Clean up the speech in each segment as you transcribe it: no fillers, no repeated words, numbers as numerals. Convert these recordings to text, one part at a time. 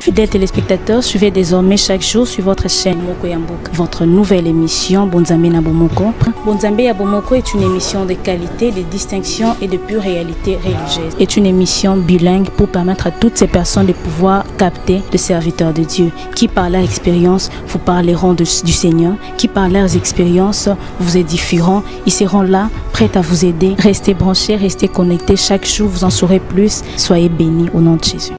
Fidèles téléspectateurs, suivez désormais chaque jour sur votre chaîne Moko Yamboka votre nouvelle émission Bonzambe na Bomoko. Bonzambe ya Bomoko est une émission de qualité, de distinction et de pure réalité religieuse. C'est une émission bilingue pour permettre à toutes ces personnes de pouvoir capter le serviteur de Dieu qui par leur expérience vous parleront du Seigneur, qui par leurs expériences vous édifieront. Ils seront là, prêts à vous aider. Restez branchés, restez connectés. Chaque jour vous en saurez plus. Soyez bénis au nom de Jésus.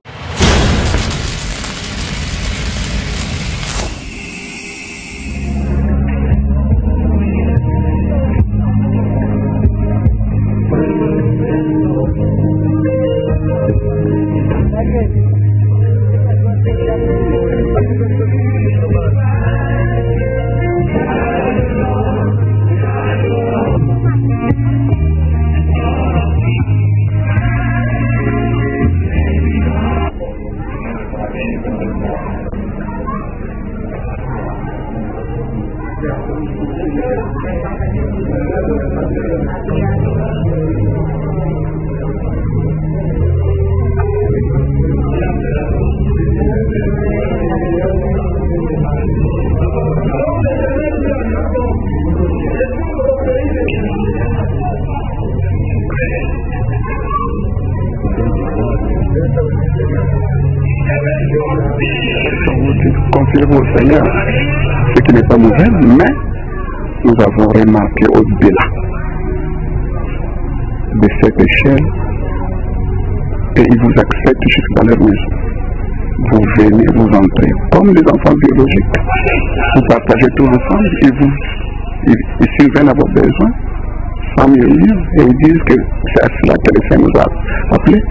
Confiez-vous au Seigneur, ce qui n'est pas mauvais, mais nous avons remarqué au-delà de cette échelle et ils vous acceptent jusqu'à leur maison. Vous venez, vous entrez comme des enfants biologiques. Vous partagez tout ensemble et ils surviennent à vos besoins sans murmure et ils disent que c'est à cela que le Seigneur nous a appelés.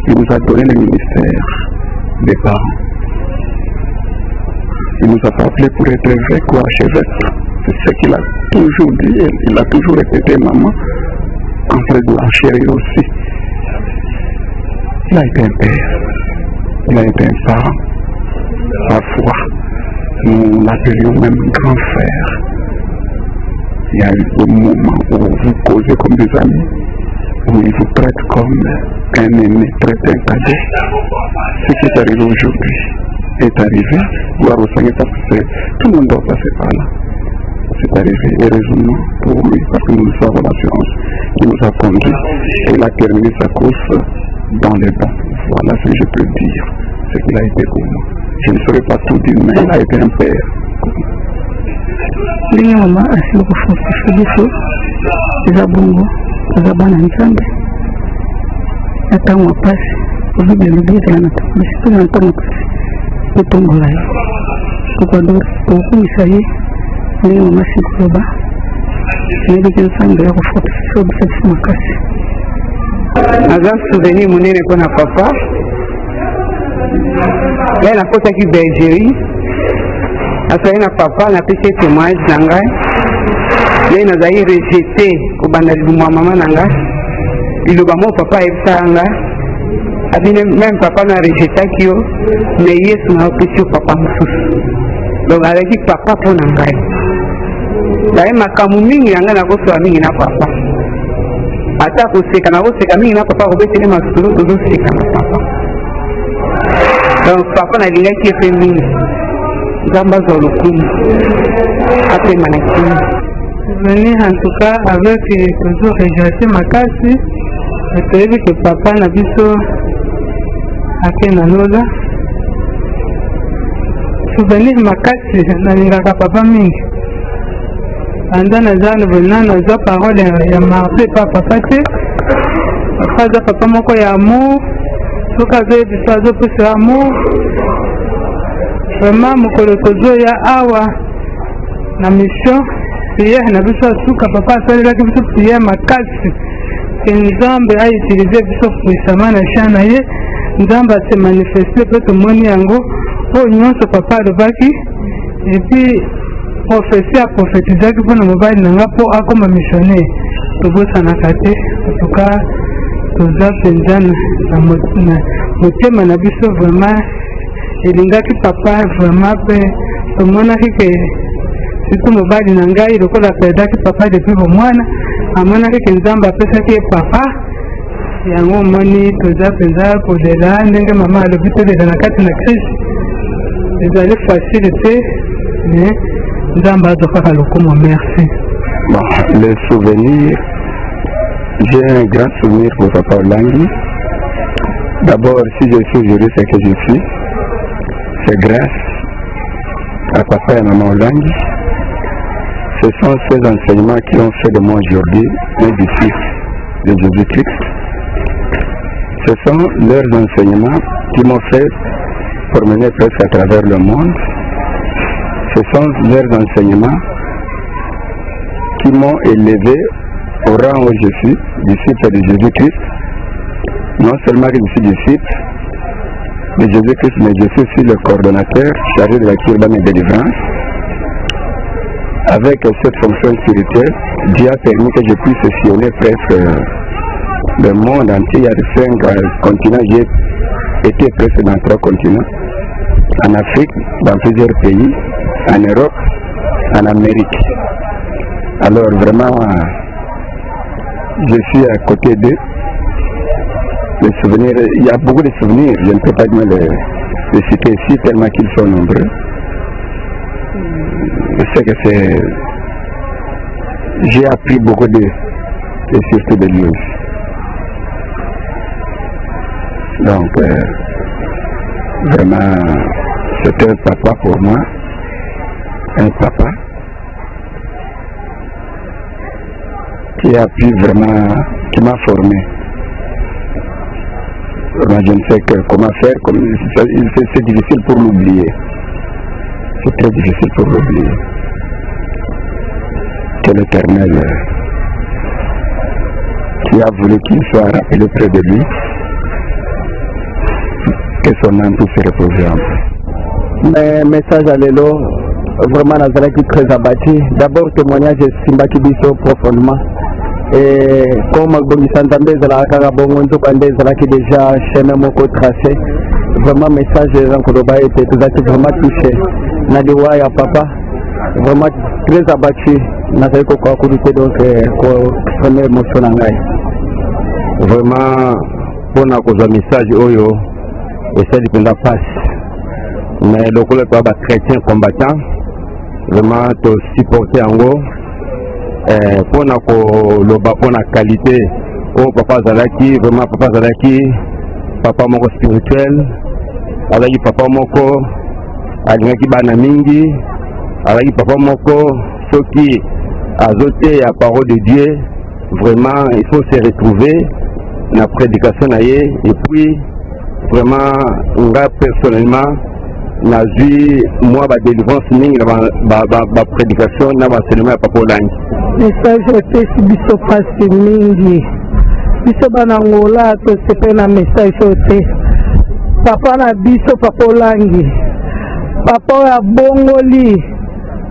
Il nous a donné le ministère des parents. Il nous a pas appelés pour être évêque ou archevêque. C'est ce qu'il a toujours dit. Il a toujours répété, maman, en train de l'enchérir aussi. Il a été un père. Il a été un parent. Parfois, nous l'appelions même grand frère. Il y a eu des moments où vous causez comme des amis, où il vous traite comme un aîné traite un cadet. Ce qui est arrivé aujourd'hui est arrivé, gloire au Seigneur, parce que tout le monde doit passer par là. C'est arrivé, heureusement pour lui, parce que nous avons l'assurance qui nous a conduit et il a terminé sa course dans les bancs. Voilà ce que je peux dire, ce qu'il a été pour moi. Je ne saurais pas tout dire, mais il a été un père. Maman, assez beaucoup de Zabongo, Zabana Nzambe, attends, passe, au lieu de l'oublier de la nature, mais c'est pas longtemps. Kutongola kukodor kukumisaye ni umasi kuloba ni bikinsango ya kufuata sio bisa makasi azan souvenir munene kona papa là na kota ki bergerie asa na papa na pese témoignage nanga là na zai rejeté ko bandali mwa mama nanga iloba mo papa ebsanga abine même papa n'a rejeté qui mais Yesu n'a pas pu papa mususu donc avec papa pour nangai là ma kamumingi yanga na ko so mingi na papa ata ko seka na ko seka mingi na papa ko betele masuru do seka na papa donc papa na linga qui fait mingi zamba zo lokumu après manaki venir en tout cas avec toujours rejeté makasi et que papa na biso akena lola souvenir makasi nalingaka papa mingi anda naza lobena naza parole ya marpe pa papa te papa aza papa moko ya amour soki azoyebisa azopesa amour vraiment mokolo tozoya awa na mission priere na biso asuka papa asalelaki biso priere makasi ke nzambe autilize biso puissamment na champ na ye nzambe ase manifeste mpe tomoni yango oyo nyonso papa alobaki epuis prophétie aprophétisaki mpona mobali na nga mpo akoma missionnaire tobosanaka te entuka toza mpenza na motema na biso vraiment elingaki papa vraiment mpe tomonaki ke surtout mobali na ngai lokola aperdaki papa depuis bomwana amonaki ke nzambe apesaki ye papa yango moni toza penza kolela ndenge mama alobi tolela na kati na Kristo ezali facilité mais nzambe azokaka lokumu. Merci. Bon, le souvenir, j'ai un grand souvenir pour Papa Olangi. D'abord, si je suis aujourd'hui ce que je suis, c'est grâce à Papa et Maman Olangi. Ce sont ces enseignements qui ont fait de moi aujourd'hui un disciple de Jésus-Christ. Ce sont leurs enseignements qui m'ont fait promener presque à travers le monde. Ce sont leurs enseignements qui m'ont élevé au rang où je suis, disciple de Jésus-Christ. Non seulement que je suis disciple de Jésus-Christ, mais je suis aussi le coordonnateur chargé de la cure d'âme et de délivrance. Avec cette fonction spirituelle, Dieu a permis que je puisse sillonner presque le monde entier. Il y a 5 continents, j'ai été presque dans 3 continents. En Afrique, dans plusieurs pays, en Europe, en Amérique. Alors vraiment, je suis à côté d'eux. Les souvenirs, il y a beaucoup de souvenirs, je ne peux pas les citer ici tellement qu'ils sont nombreux. Je sais que c'est... J'ai appris beaucoup d'eux, et surtout de lui aussi. Donc, vraiment, c'est un papa pour moi, un papa qui a pu vraiment, qui m'a formé. Vraiment, je ne sais que comment faire, c'est difficile pour l'oublier. C'est très difficile pour l'oublier. Que l'Éternel, qui a voulu qu'il soit rappelé près de lui, que son âme puisse reposer en paix. Mais message à l'élo, vraiment Nazaraki très abattu. D'abord témoignage Simbaki Biso profondément. Et comme Agbogi Santambe Zalaka Bongo Nzokande Zalaki déjà chemin moko tracé. Vraiment message Zankoloba était vraiment touché. Nadiwa ya papa, vraiment très abattu. Nazariko kwa kudite donc premier émotion nangai. Vraiment pour na cause message oyo et ça dépend de la passe. Mais le collègue pas chrétien combattant vraiment te supporter en gros pour na ko loba pour na qualité au papa Zalaki vraiment papa Zalaki papa moko spirituel alaki papa moko alingaki bana mingi alaki papa moko soki azote la parole de Dieu vraiment il faut se retrouver la prédication et puis vraiment moi personnellement na vu moi ba délivrance mingi ba prédication na ba enseignement ya papa Olangi message otesi biso pasi mingi biso bana ngola to sepe na message ote papa na biso papa Olangi papa ya bongoli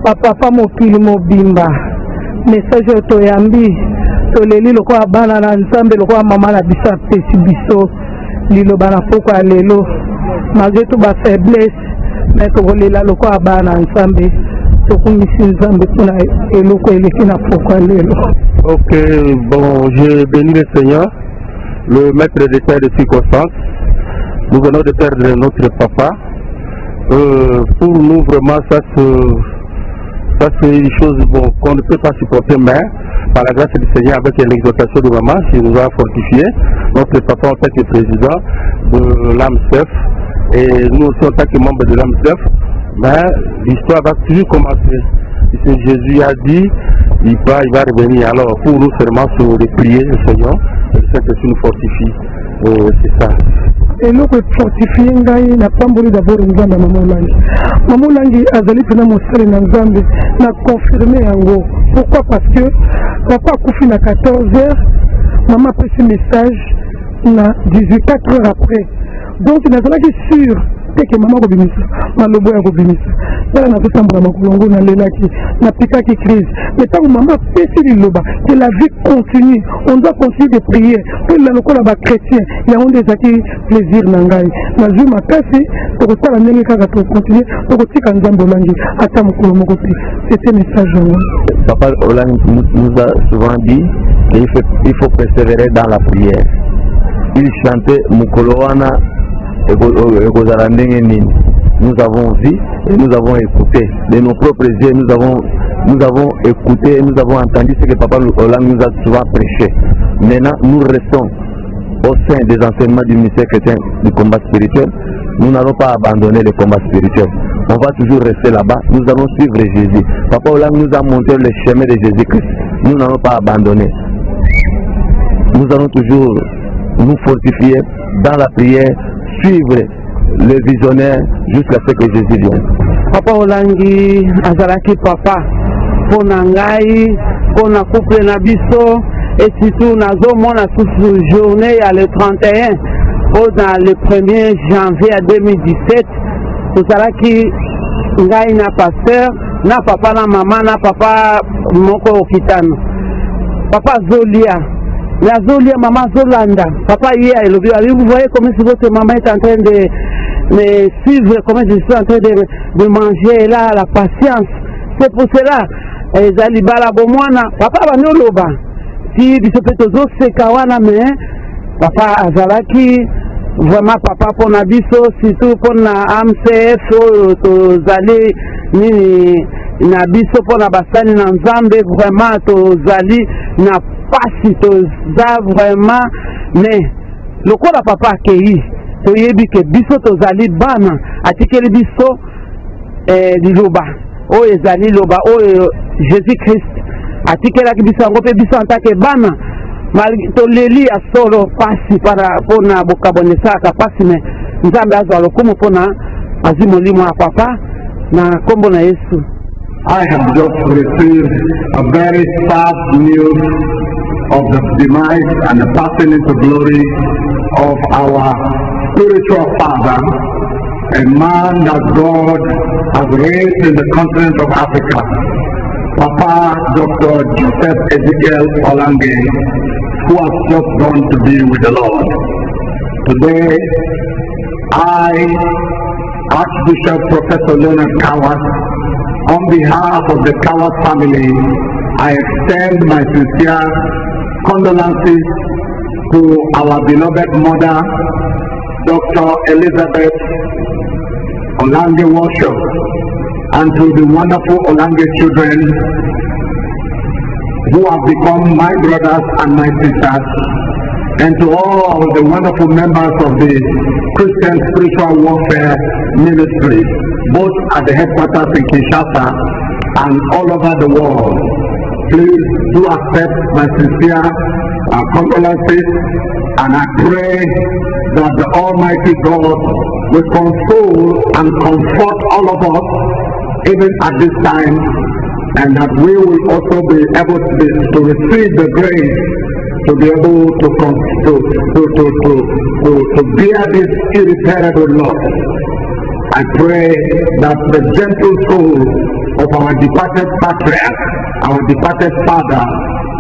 papa mokili mobimba message oto yambi toleli lokola bana na nzambe lokola mama na biso apesi biso liloba na poko ya lelo malgré tout ba faiblesse mais tokolela lokola bana na nzambe tokumisi nzambe mpona eloko eleki na poko ya lelo. Ok, bon, je bénis le Seigneur, le maître des terres de circonstances. Nous venons de perdre notre papa. Pour nous, vraiment, ça c'est une chose bon, qu'on ne peut pas supporter, mais par la grâce du Seigneur, avec l'exhortation de maman, qui nous a fortifié, notre papa en tant que président de l'AMSEF, et nous aussi en tant que membres de l'AMSEF, mais l'histoire va toujours commencer. Et Jésus a dit, il va revenir. Alors pour nous seulement se prier le Seigneur, et le Saint-Esprit nous fortifie. C'est ça. Et nous fortifier ngai na pamboli d'abord nzamba Maman Olangi azali pena mosali na nzambe na confirmer yango. Pourquoi? Parce que papa akufi na 14h, maman pesi message na 18 heures après. Donc nazalaki sûr que maman kobimisa malobo ya kobimisa tala na kotambola makolongo na lelaki na pikaki crise mais tant que maman pesi liloba que la vie continue, on doit continuer de prier que la lokola ba chrétien ya on ezaki plaisir na ngai na zwi makasi tokosala ndenge kaka tokontinue tokotika nzambe Olangi ata mokolo moko te. C'était message papa Olangi nous a souvent dit qu'il faut persévérer dans la prière. Il chantait mokolo wana ekozala ndenge nini nous avons vu et nous avons écouté. De nos propres yeux, nous avons écouté et nous avons entendu ce que Papa Olang nous a souvent prêché. Maintenant, nous restons au sein des enseignements du ministère chrétien du combat spirituel. Nous n'allons pas abandonner le combat spirituel. On va toujours rester là-bas. Nous allons suivre Jésus. Papa Olang nous a montré le chemin de Jésus-Christ. Nous n'allons pas abandonner. Nous allons toujours nous fortifier dans la prière, suivre le visionnaire jusqu'à ce que Jésus vienne. Papa Olangi azalaki papa pona ngai pona couple na biso et surtout nazomona sous journée à le 31 dans le 1er janvier à 2017 tozalaki ngai na pasteur na papa na maman na papa moko okitano papa zolia mais Azolia, maman Zolanda, papa hier, vous voyez comment votre maman est en train de me suivre, comment je suis en train de manger là, la patience. C'est pour cela, Zalibala Bomwana, papa va nous loba. Si vous faites aux c'est Kawana, mais papa Azalaki, vraiment papa pour Nabiso, surtout pour na AMCF, Zali, Nini. Na biso pona basani na nzambe vraiment tozali na pasi toza vraiment mais lokola papa akei toyebi ke biso tozali bana atikeli biso liloba oyo ezali loba oyo Jésus Christ atikelaki biso yango mpe biso antake bana toleli ya solo pasi pona bokabonesaka pasi me nzambe azwa lokumu pona azwi molimo ya papa na kombo na Yesu. I have just received a very sad news of the demise and the passing into glory of our spiritual father, a man that God has raised in the continent of Africa, Papa Dr. Joseph Ezekiel Olange, who has just gone to be with the Lord. Today, I, Archbishop Professor Leonard Kawat, on behalf of the Kawat family, I extend my sincere condolences to our beloved mother, Dr. Elizabeth Olange Washoe, and to the wonderful Olange children who have become my brothers and my sisters, and to all the wonderful members of the Christian Spiritual Warfare Ministry, both at the headquarters in Kinshasa and all over the world. Please do accept my sincere condolences, and I pray that the Almighty God will console and comfort all of us even at this time, and that we will also be able to receive the grace to be able to bear this irreparable loss. I pray that the gentle soul of our departed patriarch, our departed father,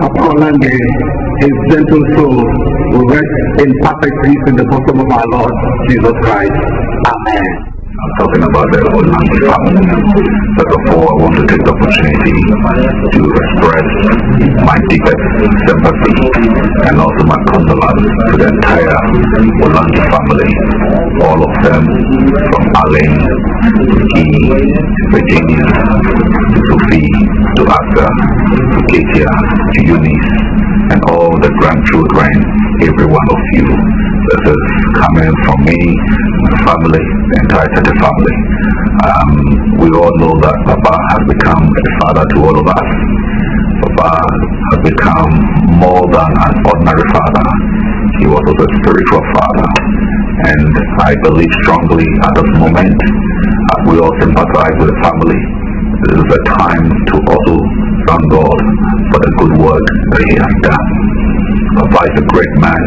Papa Olange, his gentle soul will rest in perfect peace in the bosom of our Lord Jesus Christ. Amen. I'm talking about the Olange family. Therefore, I want to take the opportunity to express my deepest sympathy and also my condolence to the entire Olange family. All of them, from Alain to Guy, Virginia, to Sophie, to Asa, to Katia, to Eunice, and all the grandchildren, every one of you. This is coming from me, the family, the entire Tete family. We all know that Papa has become a father to all of us. Papa has become more than an ordinary father. He was also a spiritual father. And I believe strongly at this moment, as we all sympathize with the family, this is a time to also thank God for the good work that he has done. Papa is a great man.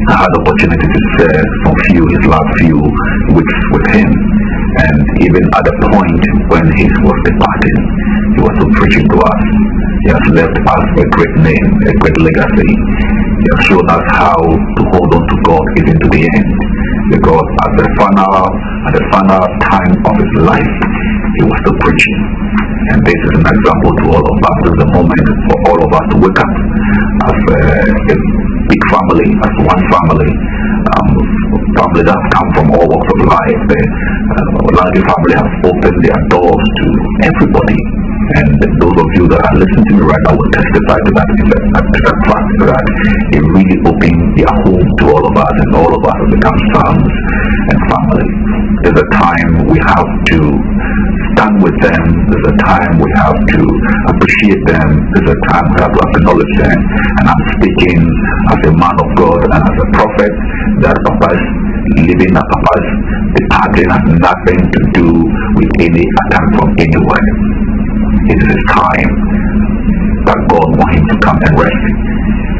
I had the opportunity to share his last few weeks with him, and even at the point when he was departing, he was still preaching to us. He has left us a great name, a great legacy. He has shown us how to hold on to God even to the end, because at the final time of his life, he was still preaching. And this is an example to all of us. This is a moment for all of us to wake up as a big family, as one family, families that have come from all walks of life. The Olange family has opened their doors to everybody. And those of you that are listening to me right now will testify to that fact, that it really opened their home to all of us, and all of us have become sons and family. There's a time we have to stand with them. There's a time we have to appreciate them. There's a time we have to acknowledge them. And I'm speaking as a man of God and as a prophet, that Papa's living, that Papa's departing has nothing to do with any attack from anyone. It is his time that God wants him to come and rest.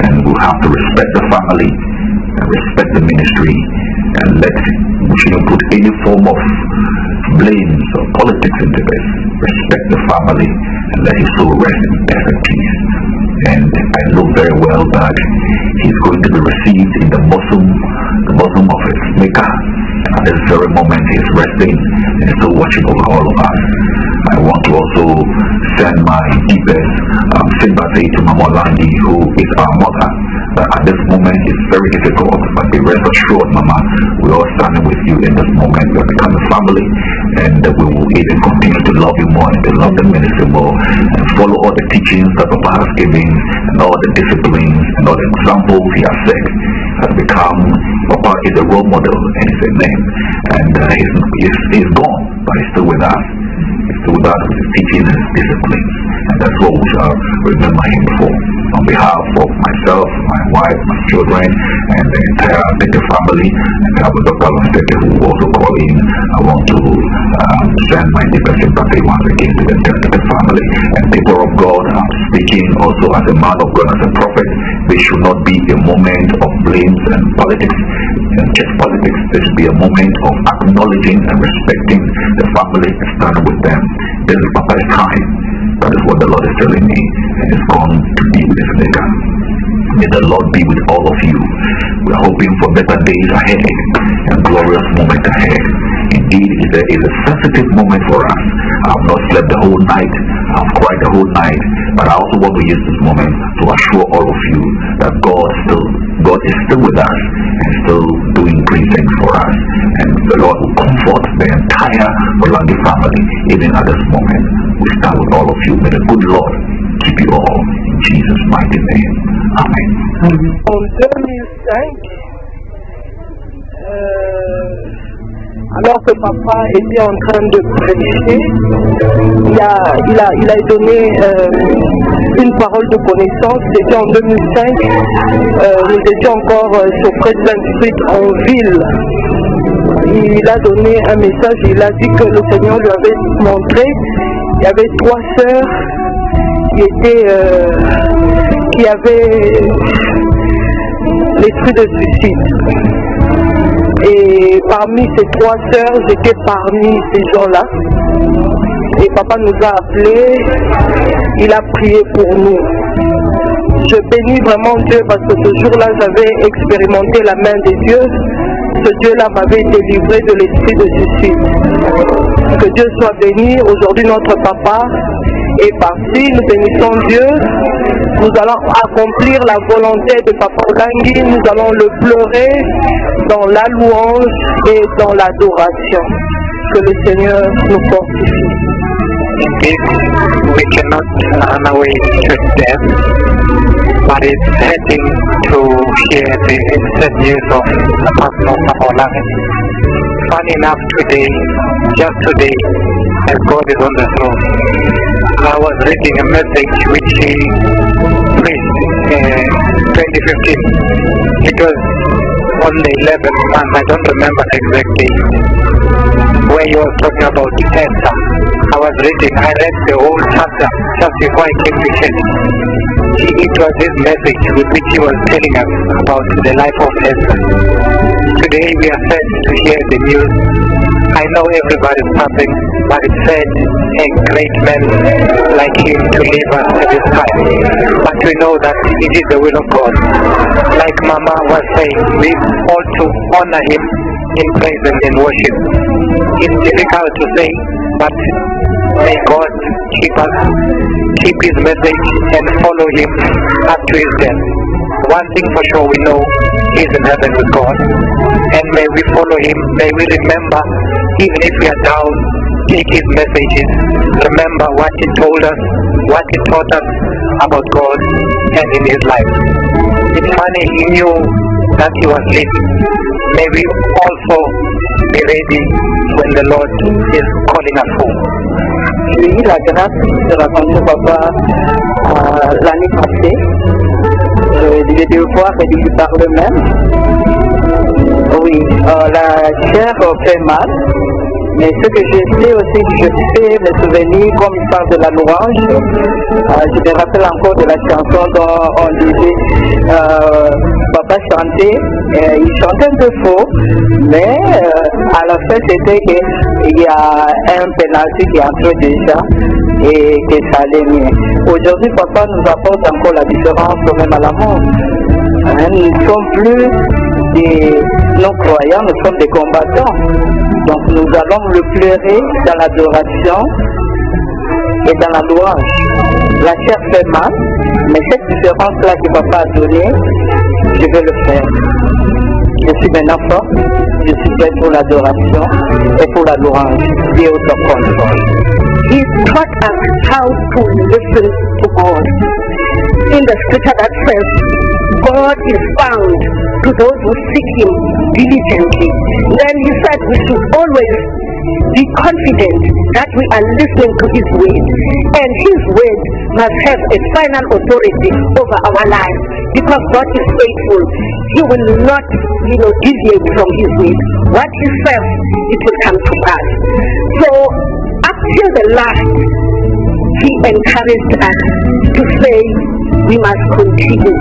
And we'll have to respect the family and respect the ministry, and we shouldn't put any form of blames or politics into this. Respect the family and let his soul rest in perfect peace. And I know very well that he's going to be received in the bosom of his maker. And at this very moment he's resting and is still watching over all of us. I want to also send my deepest sympathy to Mama Olange, who is our mother. At this moment it's very difficult, but be rest assured, Mama, we're all standing with you in this moment. We have become a family, and we will even continue to love you more and to love the ministry more, and follow all the teachings that Papa has given, and all the disciplines and all the examples he has set. Has become, Papa is a role model and is a name, and he's gone, but he's still with us. He's still with us with his teaching and his disciplines, and that's what we shall remember him for. On behalf of myself, my wife, my children, and the entire Tete family, and Dr. Carlos Tete, who also called in, I want to send my deepest sympathy once again to the Tete family. And people of God, I'm speaking also as a man of God, as a prophet. There should not be a moment of blames and politics, and church politics. There should be a moment of acknowledging and respecting the family and standing with them. This is Papa's time. That is what the Lord is telling me, and it's gone to be with his maker. May the Lord be with all of you. We are hoping for better days ahead and glorious moment ahead. Indeed, it is a sensitive moment for us. I have not slept the whole night. I have cried the whole night. But I also want to use this moment to assure all of you that God is still with us and still doing great things for us. And the Lord will comfort the entire Olange family even at this moment. We start with all of you. May the good Lord keep you all in Jesus' mighty name. Amen. En 2005, alors que papa était en train de prêcher, il a donné une parole de connaissance. C'était en 2005. Nous étions encore sur President Street en ville. Il a donné un message. Il a dit que le Seigneur lui avait montré. Il y avait 3 sœurs qui avaient l'esprit de suicide. Et parmi ces 3 sœurs, j'étais parmi ces gens-là. Et papa nous a appelés, il a prié pour nous. Je bénis vraiment Dieu parce que ce jour-là, j'avais expérimenté la main de Dieu. Ce Dieu-là m'avait délivré de l'esprit de suicide. Que Dieu soit béni. Aujourd'hui, notre papa est parti. Nous bénissons Dieu. Nous allons accomplir la volonté de Papa Olange. Nous allons le pleurer dans la louange et dans l'adoration. Que le Seigneur nous fortifie. Indeed, we cannot run away to death, but it's heading to hear the instant news of the person of Papa Olange. Funny enough, just today, as God is on the throne, I was reading a message which he preached in 2015. It was on the 11th month, I don't remember the exact date, where he was talking about Esther. I read the whole chapter just before I came to church. It was his message with which he was telling us about the life of Esther. Today we are sad to hear the news. I know everybody's suffering, but it's sad a great man like him to leave us at this time. But we know that it is the will of God. Like Mama was saying, we ought to honor him in praise and in worship. It's difficult to say, but may God keep his message and follow him up to his death. one thing for sure, we know He's in heaven with God. And may we follow Him, may we remember, even if we are down, take His messages, remember what He told us, what He taught us about God and in His life. It's funny, He knew that He was late. May we also be ready when the Lord is calling us home. J'ai eu la grâce de rencontrer papa l'année passée. Je l'ai devoir et de lui parler même. Oui, la chair fait mal. Mais ce que je sais aussi, je sais mes souvenirs, comme il parle de la louange. Je me rappelle encore de la chanson dont on disait papa chantait. Il chantait un peu faux, mais à la fin c'était qu'il y a un pénalty qui est entré déjà et que ça allait mieux. Aujourd'hui, papa nous apporte encore la différence même à la mort. Nous ne sommes plus des non-croyants, nous sommes des combattants. Donc nous allons le pleurer dans l'adoration et dans la louange. La chair fait mal, mais cette différence-là que papa a donnée, je vais le faire. Je suis maintenant fort, je suis prêt pour l'adoration et pour la louange. Be out of control. He taught us how to listen to God. In the scripture that says, God is found to those who seek Him diligently. Then He said we should always be confident that we are listening to His word, and His word must have a final authority over our lives, because God is faithful. He will not, deviate from His word. What He says, it will come to pass. So up till the last, He encouraged us to say we must continue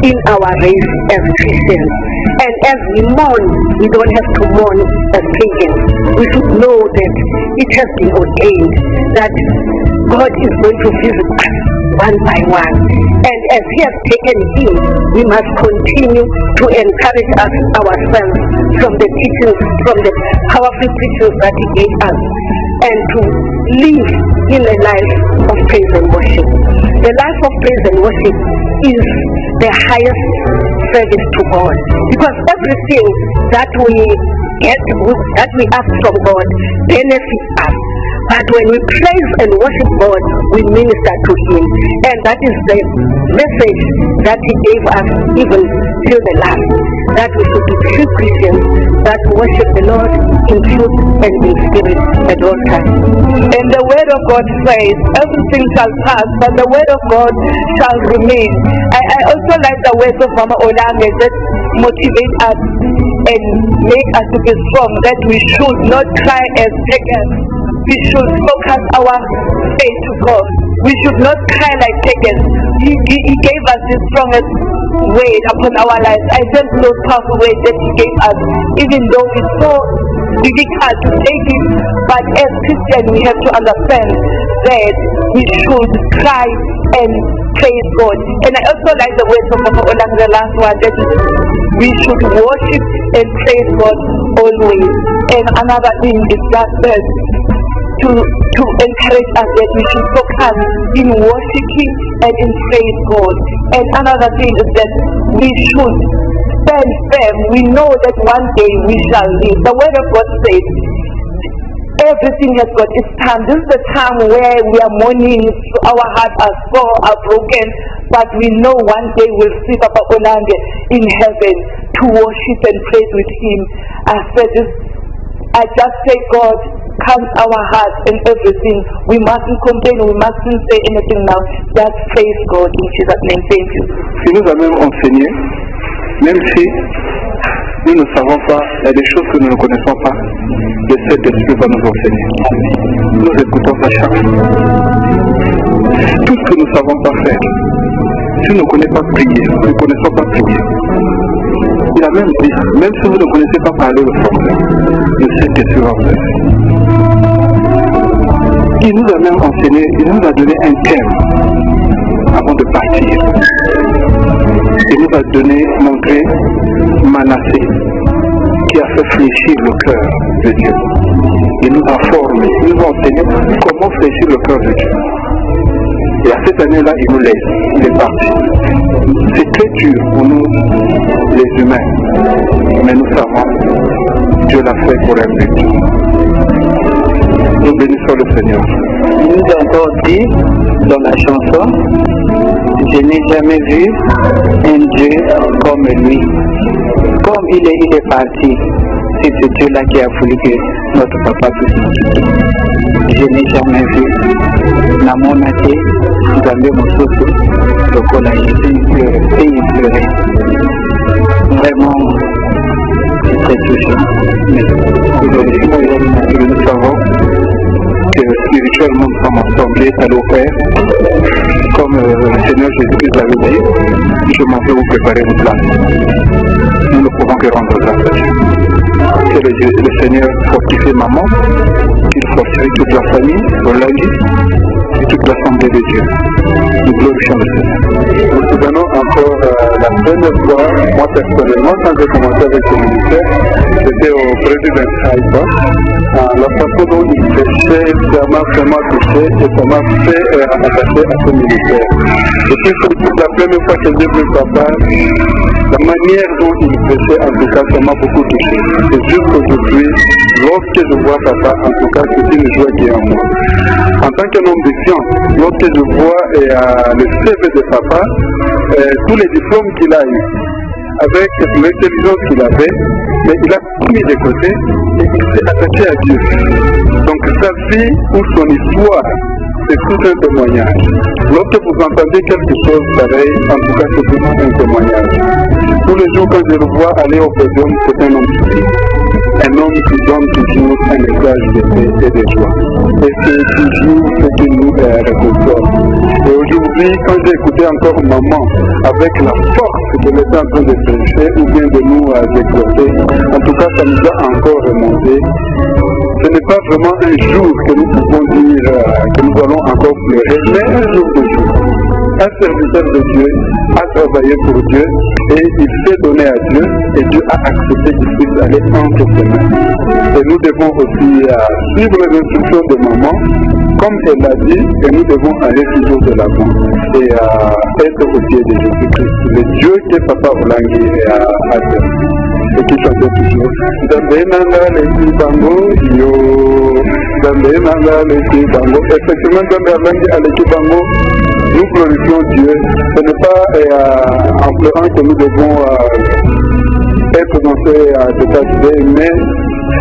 in our race as Christians. And as we mourn, we don't have to mourn as pagans. We should know that it has been ordained that God is going to visit us one by one. And as He has taken Him, we must continue to encourage us ourselves from the teachings, from the powerful preachings that He gave us, and to live in a life of praise and worship. The life of praise and worship is the highest service to God, because everything that we get, that we ask from God, benefits us. But when we praise and worship God, we minister to Him. And that is the message that He gave us even till the last. That we should be true Christians that worship the Lord in truth and in spirit at all times. And the word of God says, everything shall pass, but the word of God shall remain. I also like the words of Mama Olange that motivate us and make us to be strong, that we should not cry as pagans. We should focus our faith to God. We should not cry like pagans. He gave us the strongest weight upon our lives. I thank those powerful weight that He gave us, even though it's so difficult to take it. But as Christians, we have to understand that we should cry and praise God. And I also like the words of Mama Olang, the last one, that we should worship and praise God always. And another thing is that to encourage us that we should focus in worshiping and in praise God. And another thing is that we should stand firm. We know that one day we shall live. The word of God says everything has got its time. This is the time where we are mourning, our hearts are sore, are broken, but we know one day we'll see Papa Olange in heaven to worship and praise with Him. I just say, God, calm our hearts and everything. We mustn't complain, we mustn't say anything now. Just praise God in Jesus' name. Thank you. Il nous a même enseigné, même si nous ne savons pas, il y a des choses que nous ne connaissons pas, le Saint-Esprit va nous enseigner. Nous écoutons sa chaque jour. Tout ce que nous ne savons pas faire, si nous ne connaissons pas prier, nous ne connaissons pas prier. Il a même dit, même si vous ne connaissez pas parler le français, le Saint-Esprit va vous aider. Il nous a même enseigné, il nous a donné un thème avant de partir. Il nous a montré Manassé, qui a fait fléchir le cœur de Dieu. Il nous a formé, il nous a enseigné comment fléchir le cœur de Dieu. Et à cette année-là, il nous laisse, il est parti. C'est très dur pour nous, les humains, mais nous savons, Dieu l'a fait pour un but. Nous bénissons le Seigneur. Il nous a encore dit dans la chanson, je n'ai jamais vu un Dieu comme lui. Comme il est parti, c'est ce Dieu-là qui a voulu que notre papa puisse nous quitter. Je n'ai jamais vu la monarchie, Zambé Moussousou, le collège, il pleurait. Vraiment, c'est touchant. Mais nous savons que spirituellement nous sommes assemblés à nos pères. Comme le Seigneur Jésus l'avait dit, je m'en vais vous préparer une place. Nous ne pouvons que rendre grâce à Dieu. Que le Seigneur fortifie maman, qu'il fortifie toute la famille, Olagi, et toute l'assemblée de Dieu. Nous glorifions le Seigneur. Nous nous souvenons encore la première fois, moi personnellement, quand j'ai commencé avec le ministère, c'était au Président Haïfa. La façon dont il prêchait, ça m'a vraiment touché et ça m'a fait attacher à ce ministère. Et puis surtout, la première fois que j'ai vu papa, la manière dont il prêchait, en tout cas, ça m'a beaucoup touché. Et jusqu'aujourd'hui, lorsque je vois papa, en tout cas, c'est une joie qui est en moi. En tant qu'un homme de science, lorsque je vois le CV de papa, tous les diplômes qu'il a eu, avec l'intelligence qu'il avait, mais il a tout mis de côté et il s'est attaché à Dieu. Donc sa vie ou son histoire, c'est tout un témoignage. Lorsque vous entendez quelque chose pareil, en tout cas c'est tout un témoignage. Tous les jours quand je le vois aller au podium, c'est un homme qui vit. Un homme qui donne toujours un message de paix et de joie. Et c'est toujours ce qui nous réconforte. Et aujourd'hui, quand j'ai écouté encore maman, avec la force de l'être en train de prêcher ou bien de nous exhorter, en tout cas ça nous a encore remonté. Ce n'est pas vraiment un jour que nous pouvons dire que nous allons encore pleurer, mais un jour de jour. Un serviteur de Dieu a travaillé pour Dieu et il s'est donné à Dieu et Dieu a accepté qu'il puisse aller entre ses mains. Et nous devons aussi suivre les instructions de maman comme elle l'a dit et nous devons aller toujours de l'avant et être au pied de Jésus-Christ. Le Dieu que Papa Olangi a fait et qui chantait toujours effectivement dans Olangi à l'équipe nous glorifions Dieu. Ce n'est pas en pleurant que nous devons être dans cet aspect, mais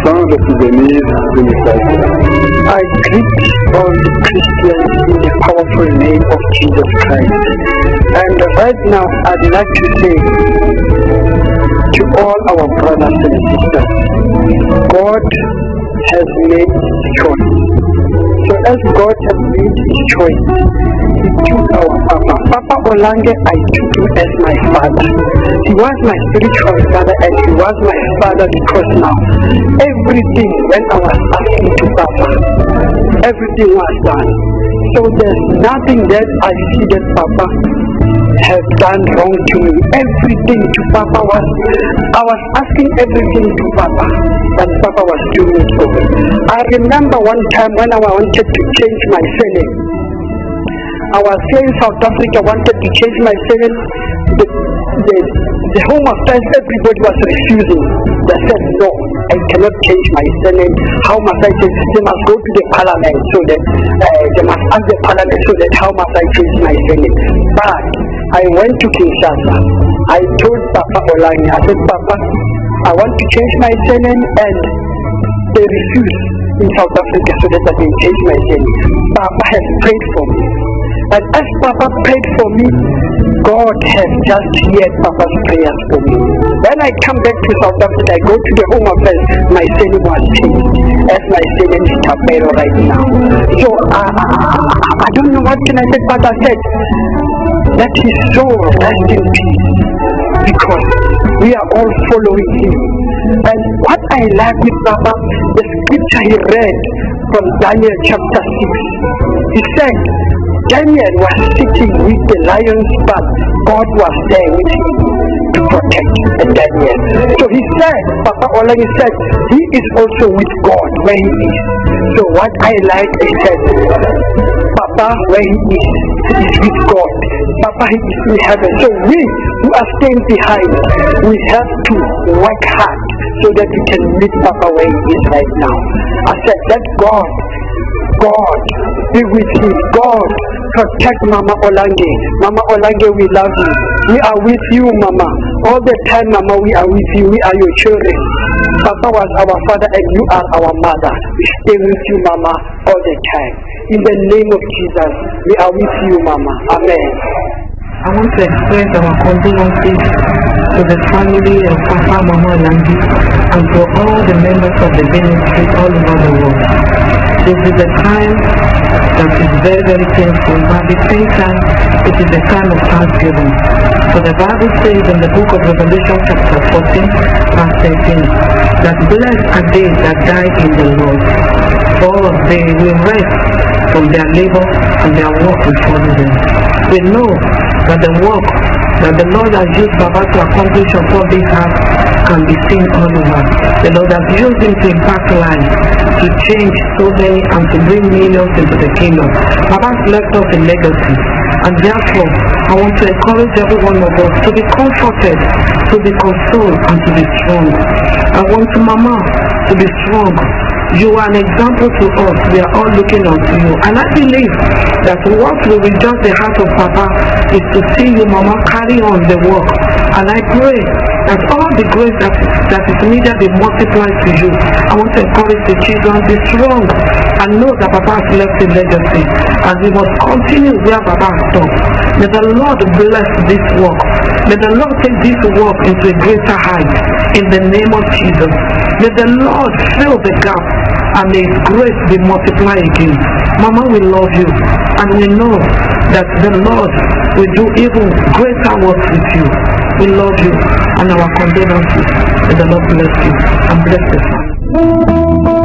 sans le souvenir du message. I greet all the Christians in the powerful name of Jesus Christ. And right now I'd like to say to all our brothers and sisters, God has made his choice. So as God has made his choice, he took our Papa. Papa Olange, I took him as my father. He was my spiritual father and he was my father because now everything when I was asking to Papa, everything was done. So there's nothing that I see that Papa has done wrong to me. Everything to Papa I was asking everything to Papa, and Papa was doing it for me. I remember one time when I wanted to change my surname. I was here in South Africa, wanted to change my surname. The Home Affairs, everybody was refusing. They said, no, I cannot change my surname. How must I change? They must go to the parliament, so that they must ask the parliament, so that how must I change my surname? But I went to Kinshasa. I told Papa Olangi, I said, Papa, I want to change my surname, and they refused in South Africa so that I can change my surname. Papa has prayed for me. And as Papa prayed for me, God has just heard Papa's prayers for me. When I come back to South Africa, I go to the Home Affairs, my surname was changed. As my surname is Tapero right now. So I don't know what can I say, but I said, let his soul rest in peace, because we are all following him. And what I like with Papa, the scripture he read from Daniel chapter 6, he said, Daniel was sitting with the lions, but God was there with him to protect Daniel. So he said, Papa Olangi said, he is also with God where he is. So what I like is that Papa, where he is with God. Papa, he is in heaven. So we who are staying behind, we have to work hard so that we can meet Papa where he is right now. I said, let God be with him. God, protect Mama Olange. Mama Olange, we love you. We are with you, Mama. All the time, Mama, we are with you. We are your children. Papa was our father and you are our mother. We stay with you, Mama, all the time. In the name of Jesus, we are with you, Mama. Amen. I want to express our condolences to the family of Papa Mama Olange and to all the members of the ministry all over the world. This is a time that is very, very painful, but at the same time, it is a time of thanksgiving. So the Bible says in the book of Revelation chapter 14, verse 13, that blessed are they that die in the Lord, for they will rest from their labor and their work will follow them. We know that the work that the Lord has used Baba to accomplish upon this house can be seen all over. The Lord has used him to impact lives, to change so many and to bring millions into the kingdom. Baba has left us a legacy, and therefore I want to encourage every one of us to be comforted, to be consoled and to be strong. I want Mama to be strong. You are an example to us. We are all looking up to you. And I believe that what will rejoice the heart of Papa is to see you, Mama, carry on the work. And I pray that all the grace that is needed be multiplied to you. I want to encourage the children, be strong and know that Papa has left a legacy. And we must continue where Papa has stopped. May the Lord bless this work. May the Lord take this work into a greater height in the name of Jesus. May the Lord fill the gap and may His grace be multiplied again. Mama, we love you and we know that the Lord will do even greater work with you. We love you and our condolences. May the Lord bless you and bless the family.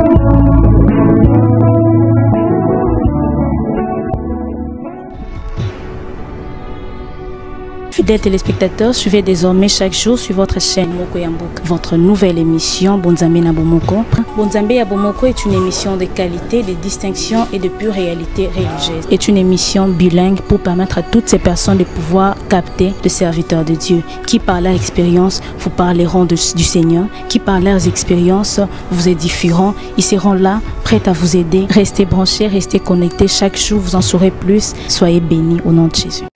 Fidèles téléspectateurs, suivez désormais chaque jour sur votre chaîne Moko ya Mboka votre nouvelle émission Bonzambe na Bomoko. Bonzambe ya Bomoko est une émission de qualité, de distinction et de pure réalité religieuse. C'est une émission bilingue pour permettre à toutes ces personnes de pouvoir capter le serviteur de Dieu qui par leur expérience vous parleront du Seigneur, qui par leurs expériences vous édifieront. Ils seront là, prêts à vous aider. Restez branchés, restez connectés. Chaque jour, vous en saurez plus. Soyez bénis au nom de Jésus.